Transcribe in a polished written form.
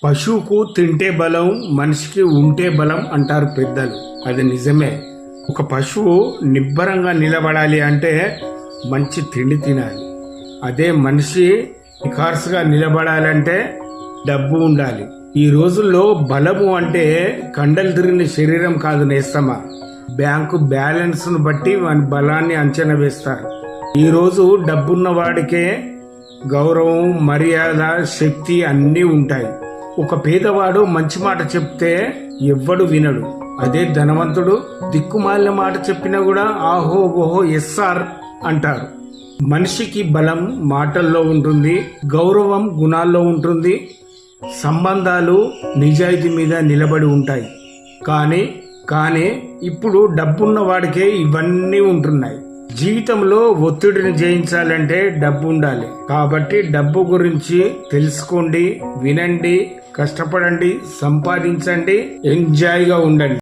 పశువుకు తింటే బలం, మనిషికి ఉంటే బలం అంటారు పెద్దలు. అది నిజమే. ఒక పశువు నిబ్బరంగా నిలబడాలి అంటే మంచి తిండి తినాలి. అదే మనిషి నిఖార్సుగా నిలబడాలంటే డబ్బు ఉండాలి. ఈ రోజుల్లో బలము అంటే కండలు తిరిగిన శరీరం కాదు నేస్తమా, బ్యాంకు బ్యాలెన్స్ ను బట్టి వాని బలాన్ని అంచనా వేస్తారు. ఈ రోజు డబ్బున్న వాడికే గౌరవం, మర్యాద, శక్తి అన్నీ ఉంటాయి. ఒక పేదవాడు మంచి మాట చెప్తే ఎవ్వడు వినడు. అదే ధనవంతుడు దిక్కుమాలిన మాట చెప్పినా కూడా ఆహో ఓహో ఎస్ఆర్ అంటారు. మనిషికి బలం మాటల్లో ఉంటుంది, గౌరవం గుణాల్లో ఉంటుంది, సంబంధాలు నిజాయితీ మీద నిలబడి ఉంటాయి. కానీ ఇప్పుడు డబ్బున్న వాడికే ఇవన్నీ ఉంటున్నాయి. జీవితంలో ఒత్తిడిని జయించాలంటే డబ్బు ఉండాలి. కాబట్టి డబ్బు గురించి తెలుసుకోండి, వినండి, కష్టపడండి, సంపాదించండి, ఎంజాయ్గా ఉండండి.